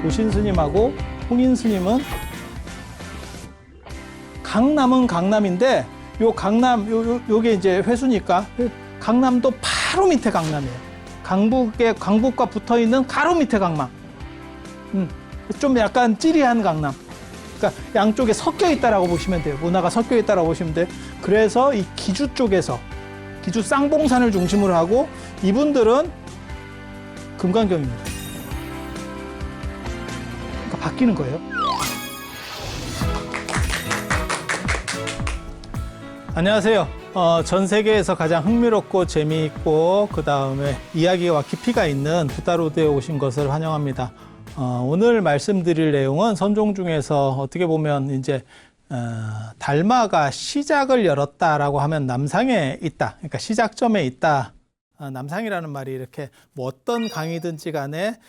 도신 스님하고 홍인 스님은 강남은 강남인데 요 강남 요게 이제 회수니까 강남도 바로 밑에 강남이에요. 강북과 붙어 있는 가로 밑에 강남. 좀 약간 찌리한 강남. 그러니까 양쪽에 섞여 있다라고 보시면 돼요. 문화가 섞여 있다라고 보시면 돼요. 그래서 이 기주 쪽에서 기주 쌍봉산을 중심으로 하고 이분들은 금강경입니다. 그러니까 바뀌는 거예요. 안녕하세요. 전 세계에서 가장 흥미롭고 재미있고 그 다음에 이야기와 깊이가 있는 부다로드에 오신 것을 환영합니다. 오늘 말씀드릴 내용은 선종 중에서 어떻게 보면 이제 달마가 시작을 열었다라고 하면 남상에 있다. 그러니까 시작점에 있다. 남상이라는 말이 이렇게 뭐 어떤 강이든지 간에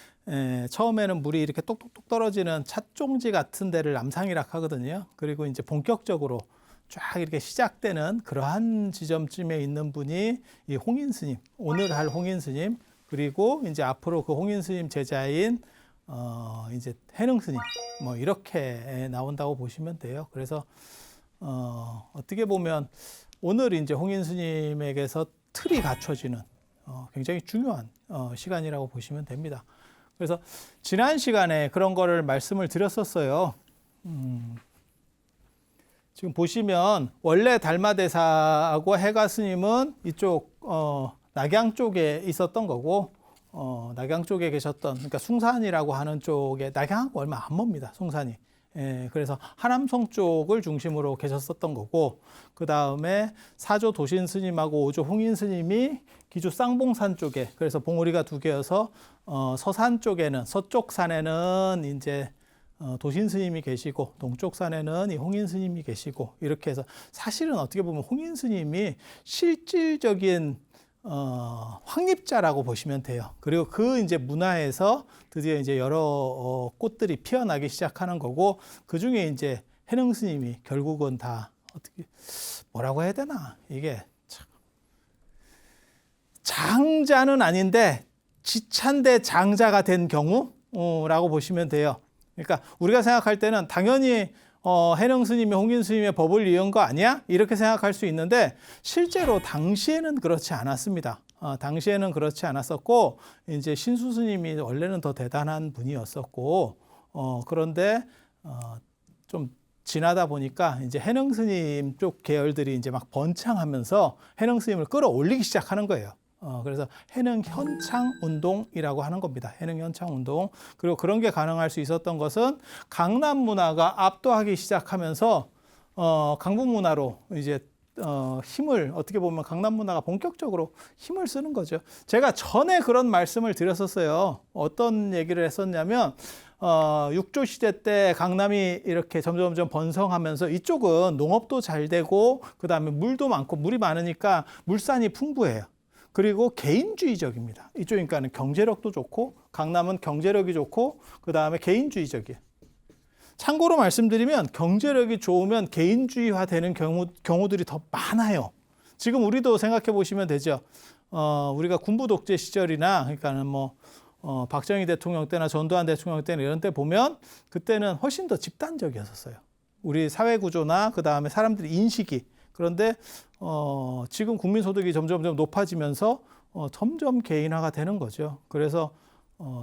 처음에는 물이 이렇게 똑똑똑 떨어지는 찻종지 같은 데를 남상이라 하거든요. 그리고 이제 본격적으로 쫙 이렇게 시작되는 그러한 지점쯤에 있는 분이 이 홍인 스님, 오늘 할 홍인 스님, 그리고 이제 앞으로 그 홍인 스님 제자인 이제 해능 스님, 뭐 이렇게 나온다고 보시면 돼요. 그래서 어떻게 보면 오늘 이제 홍인 스님에게서 틀이 갖춰지는 굉장히 중요한 시간이라고 보시면 됩니다. 그래서 지난 시간에 그런 거를 말씀을 드렸었어요. 지금 보시면 원래 달마대사하고 해가 스님은 이쪽 낙양 쪽에 있었던 거고 낙양 쪽에 계셨던, 그러니까 숭산이라고 하는 쪽에, 낙양하고 얼마 안 멉니다, 숭산이. 그래서 하남성 쪽을 중심으로 계셨었던 거고, 그 다음에 사조 도신 스님하고 오조 홍인 스님이 기주 쌍봉산 쪽에, 그래서 봉우리가 두 개여서 서산 쪽에는, 서쪽 산에는 이제 도신 스님이 계시고 동쪽 산에는 이 홍인 스님이 계시고, 이렇게 해서 사실은 어떻게 보면 홍인 스님이 실질적인 확립자라고 보시면 돼요. 그리고 그 이제 문화에서 드디어 이제 여러 꽃들이 피어나기 시작하는 거고, 그 중에 이제 해능 스님이 결국은 다 어떻게 뭐라고 해야 되나, 이게 참 장자는 아닌데 지찬대 장자가 된 경우라고 보시면 돼요. 그러니까 우리가 생각할 때는 당연히 해능 스님이 홍인 스님의 법을 이은 거 아니야? 이렇게 생각할 수 있는데 실제로 당시에는 그렇지 않았습니다. 당시에는 그렇지 않았었고, 이제 신수 스님이 원래는 더 대단한 분이었었고, 그런데 좀 지나다 보니까 이제 해능 스님 쪽 계열들이 이제 막 번창하면서 해능 스님을 끌어올리기 시작하는 거예요. 그래서 해능 현창 운동이라고 하는 겁니다. 해능 현창 운동. 그리고 그런 게 가능할 수 있었던 것은 강남 문화가 압도하기 시작하면서 강북 문화로 이제 힘을, 어떻게 보면 강남 문화가 본격적으로 힘을 쓰는 거죠. 제가 전에 그런 말씀을 드렸었어요. 어떤 얘기를 했었냐면 육조 시대 때 강남이 이렇게 점점 번성하면서 이쪽은 농업도 잘 되고 그다음에 물도 많고, 물이 많으니까 물산이 풍부해요. 그리고 개인주의적입니다. 이쪽이니까는 경제력도 좋고, 강남은 경제력이 좋고, 그 다음에 개인주의적이에요. 참고로 말씀드리면 경제력이 좋으면 개인주의화 되는 경우들이 더 많아요. 지금 우리도 생각해 보시면 되죠. 우리가 군부 독재 시절이나, 그러니까는 뭐 박정희 대통령 때나 전두환 대통령 때나 이런 때 보면 그때는 훨씬 더 집단적이었어요. 우리 사회 구조나 그 다음에 사람들의 인식이. 그런데 지금 국민소득이 점점 높아지면서 점점 개인화가 되는 거죠. 그래서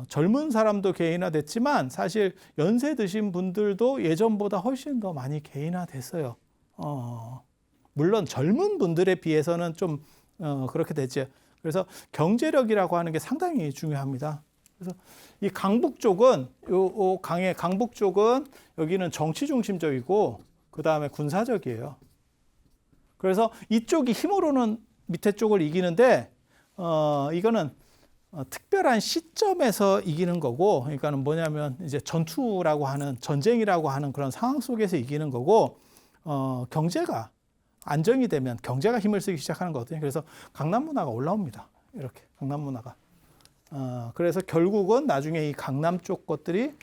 젊은 사람도 개인화됐지만 사실 연세 드신 분들도 예전보다 훨씬 더 많이 개인화됐어요. 물론 젊은 분들에 비해서는 좀 그렇게 됐죠. 그래서 경제력이라고 하는 게 상당히 중요합니다. 그래서 이 강북 쪽은 요 강의 강북 쪽은 여기는 정치 중심적이고 그 다음에 군사적이에요. 그래서 이쪽이 힘으로는 밑에 쪽을 이기는데 이거는 특별한 시점에서 이기는 거고, 그러니까는 뭐냐면 이제 전투라고 하는, 전쟁이라고 하는 그런 상황 속에서 이기는 거고, 경제가 안정이 되면 경제가 힘을 쓰기 시작하는 거거든요. 그래서 강남 문화가 올라옵니다. 이렇게 강남 문화가. 그래서 결국은 나중에 이 강남 쪽 것들이,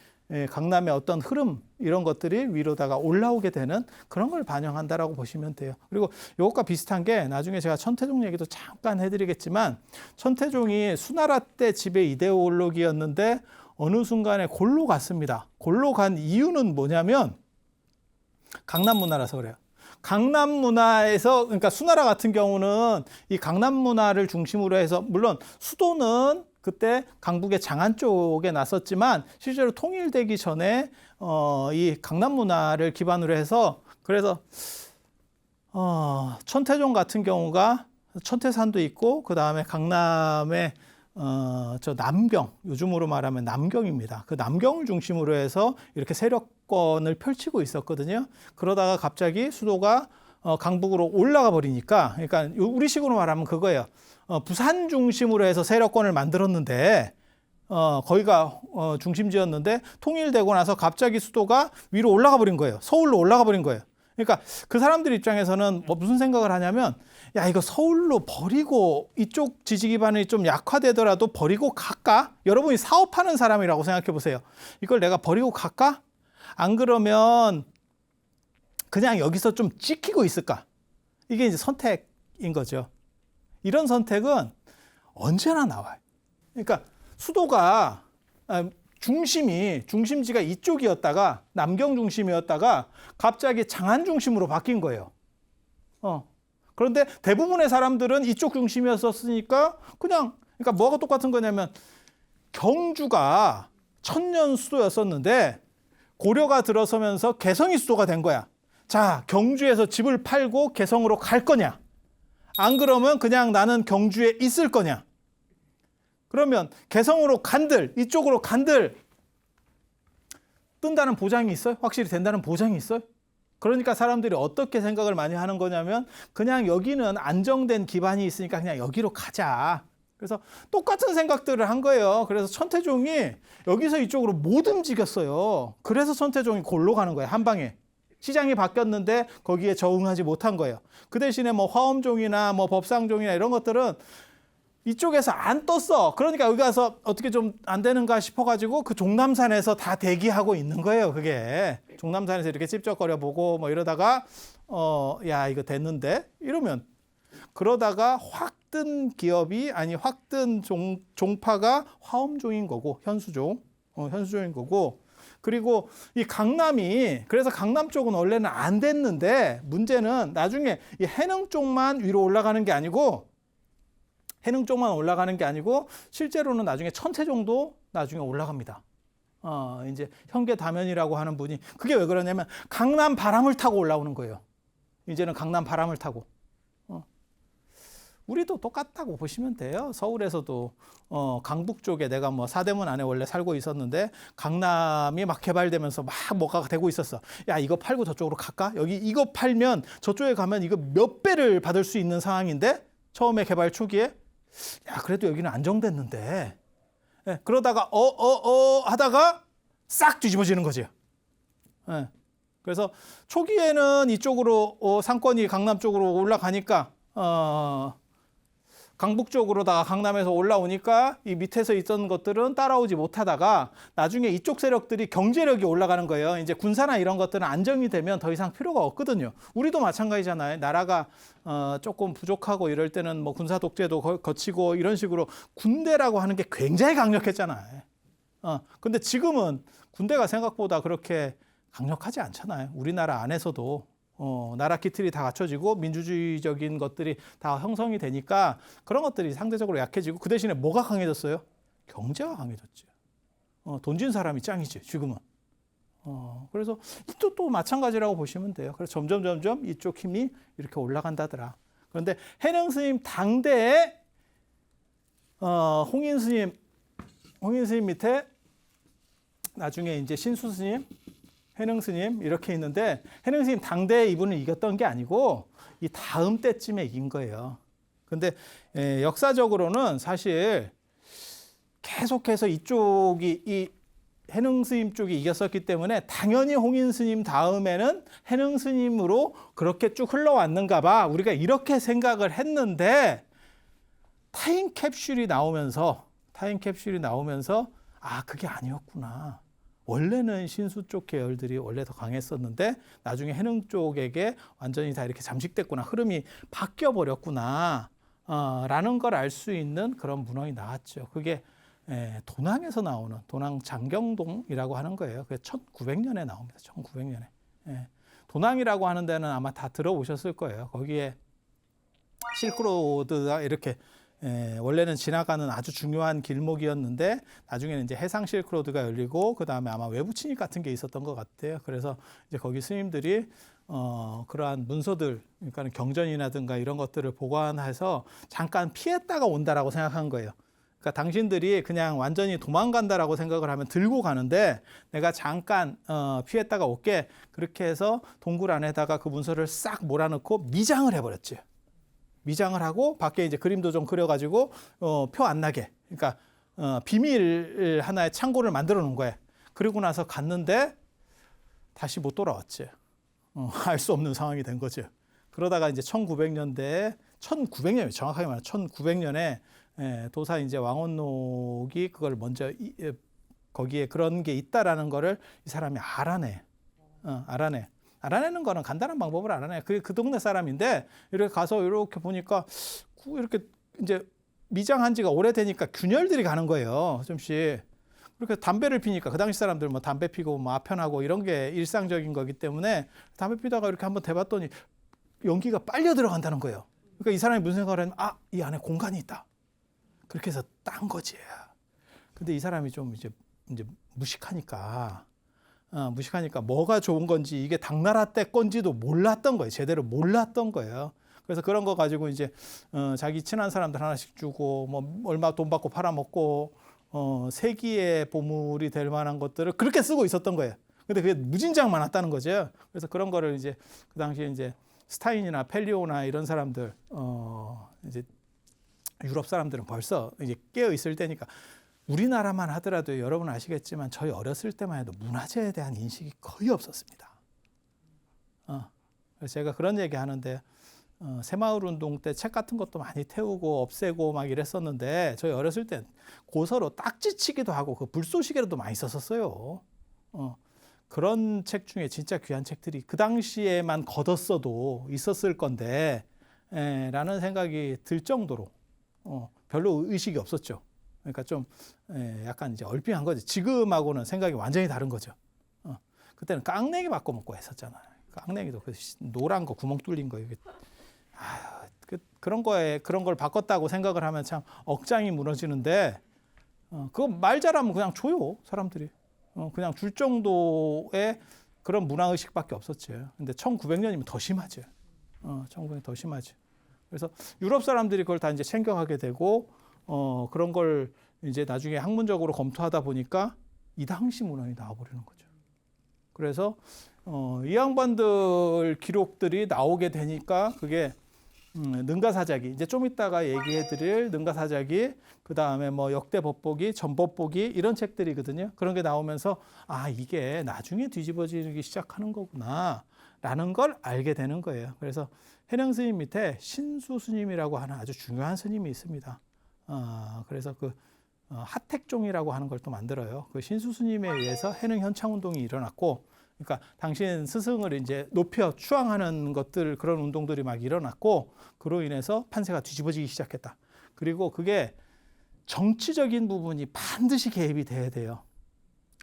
강남의 어떤 흐름, 이런 것들이 위로다가 올라오게 되는 그런 걸 반영한다라고 보시면 돼요. 그리고 이것과 비슷한 게 나중에 제가 천태종 얘기도 잠깐 해드리겠지만, 천태종이 수나라 때 지배 이데올로기였는데 어느 순간에 골로 갔습니다. 골로 간 이유는 뭐냐면 강남 문화라서 그래요. 강남 문화에서, 그러니까 수나라 같은 경우는 이 강남 문화를 중심으로 해서, 물론 수도는 그때 강북의 장안 쪽에 났었지만 실제로 통일되기 전에 이 강남 문화를 기반으로 해서, 그래서 천태종 같은 경우가 천태산도 있고, 그 다음에 강남에 저 남경, 요즘으로 말하면 남경입니다. 그 남경을 중심으로 해서 이렇게 세력권을 펼치고 있었거든요. 그러다가 갑자기 수도가 강북으로 올라가 버리니까, 그러니까 우리식으로 말하면 그거예요. 부산 중심으로 해서 세력권을 만들었는데, 거기가 중심지였는데 통일되고 나서 갑자기 수도가 위로 올라가 버린 거예요. 서울로 올라가 버린 거예요. 그러니까 그 사람들 입장에서는 뭐 무슨 생각을 하냐면, 야, 이거 서울로 버리고 이쪽 지지 기반이 좀 약화되더라도 버리고 갈까? 여러분이 사업하는 사람이라고 생각해 보세요. 이걸 내가 버리고 갈까? 안 그러면 그냥 여기서 좀 찍히고 있을까? 이게 이제 선택인 거죠. 이런 선택은 언제나 나와요. 그러니까 수도가 중심지가 이쪽이었다가 남경 중심이었다가 갑자기 장안 중심으로 바뀐 거예요. 그런데 대부분의 사람들은 이쪽 중심이었으니까 그냥, 그러니까 뭐가 똑같은 거냐면 경주가 천년 수도였었는데 고려가 들어서면서 개성이 수도가 된 거야. 자, 경주에서 집을 팔고 개성으로 갈 거냐? 안 그러면 그냥 나는 경주에 있을 거냐? 그러면 개성으로 간들, 이쪽으로 간들 뜬다는 보장이 있어요? 확실히 된다는 보장이 있어요? 그러니까 사람들이 어떻게 생각을 많이 하는 거냐면 그냥 여기는 안정된 기반이 있으니까 그냥 여기로 가자. 그래서 똑같은 생각들을 한 거예요. 그래서 천태종이 여기서 이쪽으로 못 움직였어요. 그래서 천태종이 골로 가는 거예요. 한 방에. 시장이 바뀌었는데 거기에 적응하지 못한 거예요. 그 대신에 뭐 화엄종이나 뭐 법상종이나 이런 것들은 이쪽에서 안 떴어. 그러니까 여기 가서 어떻게 좀 안 되는가 싶어가지고 그 종남산에서 다 대기하고 있는 거예요. 그게 종남산에서 이렇게 찝쩍거려 보고 뭐 이러다가 야, 이거 됐는데 이러면, 그러다가 확 뜬 기업이, 아니 확 뜬 종파가 화엄종인 거고, 현수종인 거고. 그리고 이 강남이, 그래서 강남 쪽은 원래는 안 됐는데 문제는 나중에 이 해능 쪽만 위로 올라가는 게 아니고, 실제로는 나중에 천태종도 나중에 올라갑니다. 이제 현계다면이라고 하는 분이, 그게 왜 그러냐면 강남 바람을 타고 올라오는 거예요. 이제는 강남 바람을 타고. 우리도 똑같다고 보시면 돼요. 서울에서도 강북 쪽에 내가 뭐 사대문 안에 원래 살고 있었는데 강남이 막 개발되면서 막 뭐가 되고 있었어. 야, 이거 팔고 저쪽으로 갈까? 여기 이거 팔면 저쪽에 가면 이거 몇 배를 받을 수 있는 상황인데, 처음에 개발 초기에 야, 그래도 여기는 안정됐는데. 예, 그러다가 하다가 싹 뒤집어지는 거죠. 예, 그래서 초기에는 이쪽으로 상권이 강남 쪽으로 올라가니까 강북 쪽으로다가 강남에서 올라오니까 이 밑에서 있던 것들은 따라오지 못하다가 나중에 이쪽 세력들이 경제력이 올라가는 거예요. 이제 군사나 이런 것들은 안정이 되면 더 이상 필요가 없거든요. 우리도 마찬가지잖아요. 나라가 조금 부족하고 이럴 때는 뭐 군사 독재도 거치고 이런 식으로 군대라고 하는 게 굉장히 강력했잖아요. 근데 지금은 군대가 생각보다 그렇게 강력하지 않잖아요. 우리나라 안에서도 나라 기틀이 다 갖춰지고 민주주의적인 것들이 다 형성이 되니까 그런 것들이 상대적으로 약해지고, 그 대신에 뭐가 강해졌어요? 경제가 강해졌죠. 돈 진 사람이 짱이지 지금은. 그래서 이것도 또 마찬가지라고 보시면 돼요. 그래서 점점 이쪽 힘이 이렇게 올라간다더라. 그런데 해능 스님 당대에 홍인 스님 밑에 나중에 이제 신수 스님, 해능 스님 이렇게 있는데, 해능 스님 당대에 이분을 이겼던 게 아니고 이 다음 때쯤에 이긴 거예요. 근데 역사적으로는 사실 계속해서 이쪽이, 이 해능 스님 쪽이 이겼었기 때문에 당연히 홍인 스님 다음에는 해능 스님으로 그렇게 쭉 흘러왔는가 봐, 우리가 이렇게 생각을 했는데, 타임캡슐이 나오면서 아, 그게 아니었구나. 원래는 신수 쪽 계열들이 원래 더 강했었는데 나중에 해능 쪽에게 완전히 다 이렇게 잠식됐구나, 흐름이 바뀌어 버렸구나 라는 걸 알 수 있는 그런 문헌이 나왔죠. 그게 도낭에서 나오는 도낭 장경동이라고 하는 거예요. 그게 1900년에 나옵니다. 1900년에. 도낭이라고 하는 데는 아마 다 들어보셨을 거예요. 거기에 실크로드가 이렇게 원래는 지나가는 아주 중요한 길목이었는데 나중에는 이제 해상 실크로드가 열리고 그 다음에 아마 외부 침입 같은 게 있었던 것 같아요. 그래서 이제 거기 스님들이 그러한 문서들, 그러니까 경전이라든가 이런 것들을 보관해서 잠깐 피했다가 온다라고 생각한 거예요. 그러니까 당신들이 그냥 완전히 도망간다라고 생각을 하면 들고 가는데 내가 잠깐 피했다가 올게 그렇게 해서 동굴 안에다가 그 문서를 싹 몰아넣고 미장을 해버렸지. 미장을 하고 밖에 이제 그림도 좀 그려가지고 표 안 나게. 그러니까 비밀 하나의 창고를 만들어 놓은 거예요. 그리고 나서 갔는데 다시 못 돌아왔지. 알 수 없는 상황이 된 거죠. 그러다가 이제 1900년대 정확하게 말하면 1900년에 도사 이제 왕원록이 그걸 먼저 거기에 그런 게 있다라는 거를 이 사람이 알아내. 알아내는 거는 간단한 방법을 알아내. 그 동네 사람인데 이렇게 가서 이렇게 보니까 이렇게 이제 미장한 지가 오래되니까 균열들이 가는 거예요. 좀씩. 그렇게 담배를 피니까 그 당시 사람들 뭐 담배 피고 뭐 아편하고 이런 게 일상적인 거기 때문에 담배 피다가 이렇게 한번 대봤더니 연기가 빨려 들어간다는 거예요. 그러니까 이 사람이 무슨 생각을 했냐면 이 안에 공간이 있다. 그렇게 해서 딴 거지. 근데 이 사람이 좀 이제 무식하니까 뭐가 좋은 건지 이게 당나라 때 건지도 몰랐던 거예요. 제대로 몰랐던 거예요. 그래서 그런 거 가지고 이제 자기 친한 사람들 하나씩 주고 뭐 얼마 돈 받고 팔아먹고 세기의 보물이 될 만한 것들을 그렇게 쓰고 있었던 거예요. 근데 그게 무진장 많았다는 거죠. 그래서 그런 거를 이제 그 당시에 이제 스타인이나 펠리오나 이런 사람들 이제 유럽 사람들은 벌써 이제 깨어 있을 때니까 우리나라만 하더라도 여러분 아시겠지만 저희 어렸을 때만 해도 문화재에 대한 인식이 거의 없었습니다. 그래서 제가 그런 얘기 하는데 새마을 운동 때 책 같은 것도 많이 태우고 없애고 막 이랬었는데 저희 어렸을 땐 고서로 딱지치기도 하고 그 불쏘시개로도 많이 썼었어요. 그런 책 중에 진짜 귀한 책들이 그 당시에만 걷었어도 있었을 건데 라는 생각이 들 정도로 별로 의식이 없었죠. 그러니까 좀 약간 이제 얼핏한 거지. 지금하고는 생각이 완전히 다른 거죠. 그때는 깡냉이 바꿔 먹고 했었잖아요. 깡냉이도 그 노란 거 구멍 뚫린 거 이게 그런 걸 바꿨다고 생각을 하면 참 억장이 무너지는데 그거 말 잘하면 그냥 줘요 사람들이. 그냥 줄 정도의 그런 문화의식밖에 없었지. 근데 1900년이면 더 심하죠. 1900년 더 심하죠. 그래서 유럽 사람들이 그걸 다 이제 챙겨가게 되고 그런 걸 이제 나중에 학문적으로 검토하다 보니까 이 당시 문헌이 나와버리는 거죠. 그래서 이 양반들 기록들이 나오게 되니까 그게 능가사자기 이제 좀 이따가 얘기해드릴 능가사자기 그 다음에 뭐 역대법보기, 전법보기 이런 책들이거든요. 그런 게 나오면서 이게 나중에 뒤집어지기 시작하는 거구나 라는 걸 알게 되는 거예요. 그래서 해령 스님 밑에 신수 스님이라고 하는 아주 중요한 스님이 있습니다. 그래서 그 하택종이라고 하는 걸 또 만들어요. 그 신수 스님에 의해서 해능 현창 운동이 일어났고, 그러니까 당신 스승을 이제 높여 추앙하는 것들 그런 운동들이 막 일어났고, 그로 인해서 판세가 뒤집어지기 시작했다. 그리고 그게 정치적인 부분이 반드시 개입이 돼야 돼요.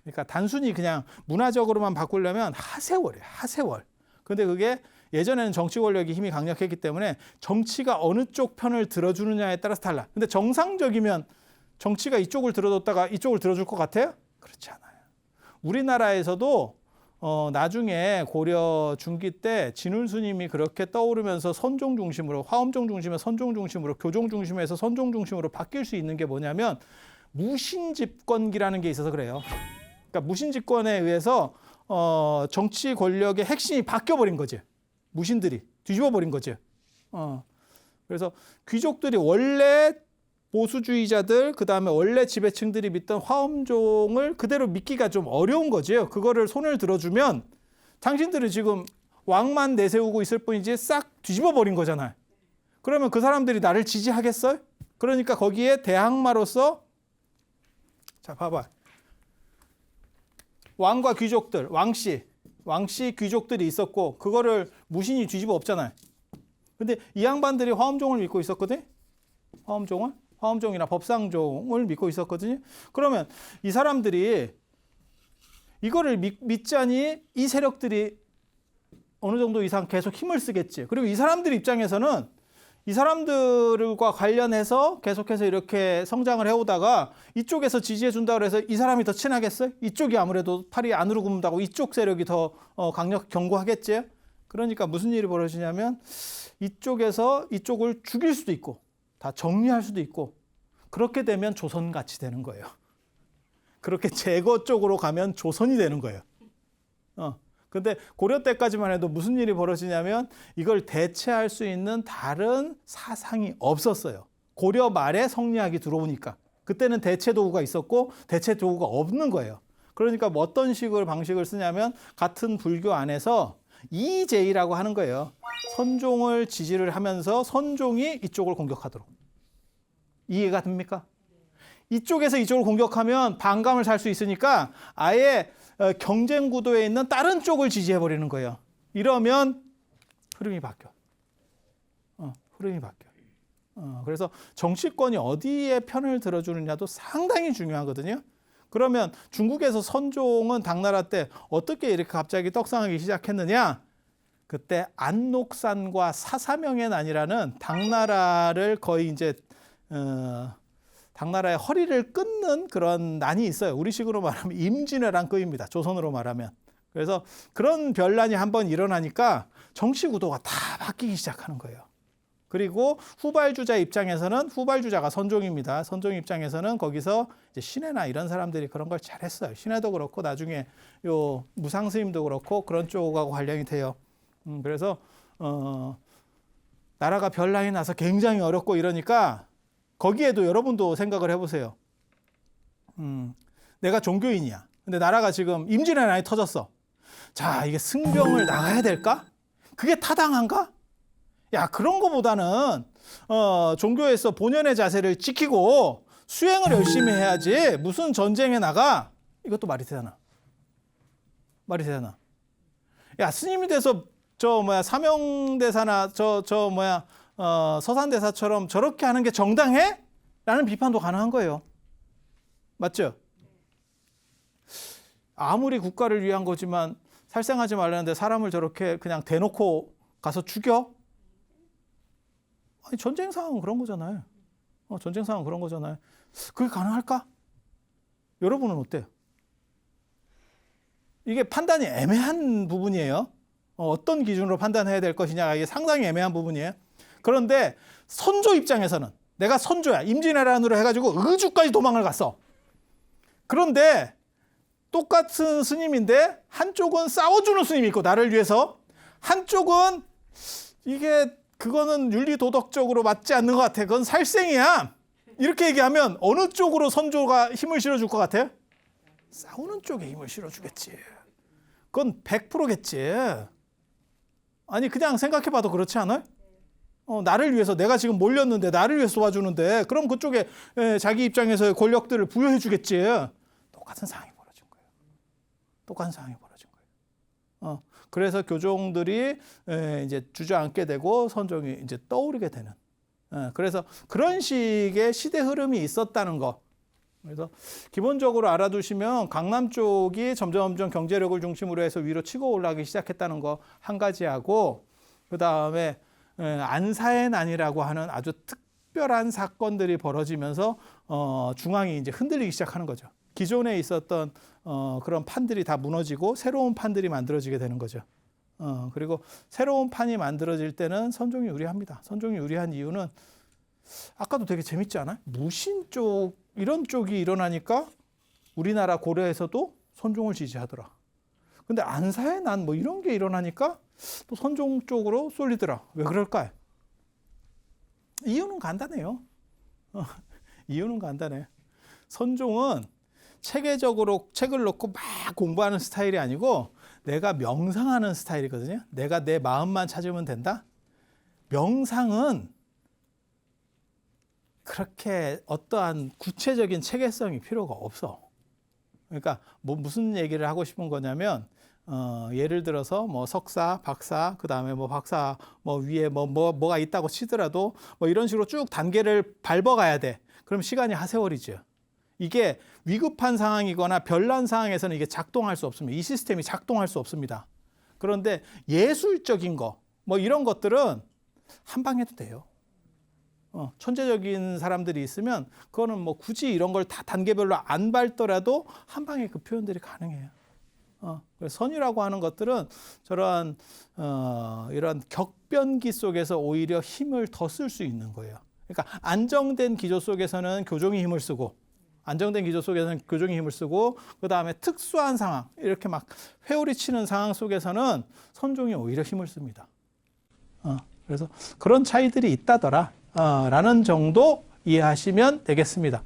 그러니까 단순히 그냥 문화적으로만 바꾸려면 하세월이에요. 하세월. 근데 그게 예전에는 정치 권력이 힘이 강력했기 때문에 정치가 어느 쪽 편을 들어주느냐에 따라서 달라. 근데 정상적이면 정치가 이쪽을 들어줬다가 이쪽을 들어줄 것 같아요? 그렇지 않아요. 우리나라에서도 나중에 고려 중기 때 진울 스님이 그렇게 떠오르면서 선종 중심으로, 화엄종 중심에서 선종 중심으로, 교종 중심에서 선종 중심으로 바뀔 수 있는 게 뭐냐면 무신집권기라는 게 있어서 그래요. 그러니까 무신집권에 의해서 정치 권력의 핵심이 바뀌어버린 거지. 무신들이 뒤집어버린 거지. 그래서 귀족들이 원래 보수주의자들, 그 다음에 원래 지배층들이 믿던 화엄종을 그대로 믿기가 좀 어려운 거죠. 그거를 손을 들어주면 당신들이 지금 왕만 내세우고 있을 뿐이지 싹 뒤집어버린 거잖아요. 그러면 그 사람들이 나를 지지하겠어요? 그러니까 거기에 대항마로서, 자, 봐봐. 왕과 귀족들, 왕씨 귀족들이 있었고, 그거를 무신이 뒤집어 엎잖아요. 근데 이 양반들이 화엄종을 믿고 있었거든? 화엄종을? 화엄종이나 법상종을 믿고 있었거든요. 그러면 이 사람들이 이거를 믿자니 이 세력들이 어느 정도 이상 계속 힘을 쓰겠지. 그리고 이 사람들 입장에서는 이 사람들과 관련해서 계속해서 이렇게 성장을 해오다가 이쪽에서 지지해 준다고 해서 이 사람이 더 친하겠어요? 이쪽이 아무래도 팔이 안으로 굽는다고 이쪽 세력이 더 견고하겠지? 그러니까 무슨 일이 벌어지냐면 이쪽에서 이쪽을 죽일 수도 있고 다 정리할 수도 있고 그렇게 되면 조선같이 되는 거예요. 그렇게 제거 쪽으로 가면 조선이 되는 거예요. 근데 고려 때까지만 해도 무슨 일이 벌어지냐면 이걸 대체할 수 있는 다른 사상이 없었어요. 고려 말에 성리학이 들어오니까. 그때는 대체 도구가 있었고 대체 도구가 없는 거예요. 그러니까 뭐 어떤 방식을 쓰냐면 같은 불교 안에서 이제이라고 하는 거예요. 선종을 지지를 하면서 선종이 이쪽을 공격하도록. 이해가 됩니까? 이쪽에서 이쪽을 공격하면 반감을 살 수 있으니까 아예 경쟁 구도에 있는 다른 쪽을 지지해버리는 거예요. 이러면 흐름이 바뀌어. 흐름이 바뀌어. 그래서 정치권이 어디에 편을 들어주느냐도 상당히 중요하거든요. 그러면 중국에서 선종은 당나라 때 어떻게 이렇게 갑자기 떡상하기 시작했느냐? 그때 안녹산과 사사명의 난이라는 당나라를 거의 이제 당나라의 허리를 끊는 그런 난이 있어요. 우리식으로 말하면 임진왜란 급입니다. 조선으로 말하면. 그래서 그런 변란이 한번 일어나니까 정치 구도가 다 바뀌기 시작하는 거예요. 그리고 후발주자 입장에서는 후발주자가 선종입니다. 선종 입장에서는 거기서 이제 신해나 이런 사람들이 그런 걸 잘했어요. 신해도 그렇고 나중에 요 무상스님도 그렇고 그런 쪽하고 관련이 돼요. 그래서 나라가 변란이 나서 굉장히 어렵고 이러니까 거기에도 여러분도 생각을 해보세요. 내가 종교인이야. 근데 나라가 지금 임진왜란이 터졌어. 자, 이게 승병을 나가야 될까? 그게 타당한가? 야, 그런 거보다는 종교에서 본연의 자세를 지키고 수행을 열심히 해야지 무슨 전쟁에 나가? 이것도 말이 되잖아. 말이 되잖아. 야, 스님이 돼서 사명대사나 서산대사처럼 저렇게 하는 게 정당해? 라는 비판도 가능한 거예요. 맞죠? 아무리 국가를 위한 거지만 살생하지 말라는데 사람을 저렇게 그냥 대놓고 가서 죽여? 아니, 전쟁 상황은 그런 거잖아요. 전쟁 상황은 그런 거잖아요. 그게 가능할까? 여러분은 어때요? 이게 판단이 애매한 부분이에요. 어떤 기준으로 판단해야 될 것이냐, 이게 상당히 애매한 부분이에요. 그런데 선조 입장에서는 내가 선조야. 임진왜란으로 해가지고 의주까지 도망을 갔어. 그런데 똑같은 스님인데 한쪽은 싸워주는 스님이 있고 나를 위해서, 한쪽은 그거는 윤리도덕적으로 맞지 않는 것 같아. 그건 살생이야. 이렇게 얘기하면 어느 쪽으로 선조가 힘을 실어줄 것 같아요? 싸우는 쪽에 힘을 실어주겠지. 그건 100%겠지. 아니, 그냥 생각해봐도 그렇지 않아요? 나를 위해서, 내가 지금 몰렸는데 나를 위해서 도와주는데 그럼 그쪽에 자기 입장에서의 권력들을 부여해 주겠지. 똑같은 상황이 벌어진 거예요. 똑같은 상황이 벌어진 거예요. 그래서 교종들이 이제 주저앉게 되고 선종이 이제 떠오르게 되는. 그래서 그런 식의 시대 흐름이 있었다는 거. 그래서 기본적으로 알아두시면 강남 쪽이 점점 경제력을 중심으로 해서 위로 치고 올라가기 시작했다는 거 한 가지하고, 그 다음에 안사의 난이라고 하는 아주 특별한 사건들이 벌어지면서 중앙이 이제 흔들리기 시작하는 거죠. 기존에 있었던 그런 판들이 다 무너지고 새로운 판들이 만들어지게 되는 거죠. 그리고 새로운 판이 만들어질 때는 선종이 유리합니다. 선종이 유리한 이유는 아까도 되게 재밌지 않아요? 무신 쪽 이런 쪽이 일어나니까 우리나라 고려에서도 선종을 지지하더라. 근데 안사의 난 뭐 이런 게 일어나니까 또 선종 쪽으로 쏠리더라. 왜 그럴까요? 이유는 간단해요. 이유는 간단해. 선종은 체계적으로 책을 놓고 막 공부하는 스타일이 아니고 내가 명상하는 스타일이거든요. 내가 내 마음만 찾으면 된다. 명상은 그렇게 어떠한 구체적인 체계성이 필요가 없어. 그러니까 무슨 얘기를 하고 싶은 거냐면 예를 들어서 뭐 석사, 박사, 그 다음에 뭐 박사 뭐 위에 뭐가 있다고 치더라도 뭐 이런 식으로 쭉 단계를 밟아가야 돼. 그럼 시간이 하세월이죠. 이게 위급한 상황이거나 별난 상황에서는 이게 작동할 수 없습니다. 이 시스템이 작동할 수 없습니다. 그런데 예술적인 거, 뭐 이런 것들은 한 방에 해도 돼요. 천재적인 사람들이 있으면 그거는 뭐 굳이 이런 걸 다 단계별로 안 밟더라도 한 방에 그 표현들이 가능해요. 그래서 선이라고 하는 것들은 저런 이런 격변기 속에서 오히려 힘을 더 쓸 수 있는 거예요. 그러니까 안정된 기조 속에서는 교종이 힘을 쓰고, 안정된 기조 속에서는 교종이 힘을 쓰고, 그 다음에 특수한 상황, 이렇게 막 회오리 치는 상황 속에서는 선종이 오히려 힘을 씁니다. 그래서 그런 차이들이 있다더라 라는 정도 이해하시면 되겠습니다.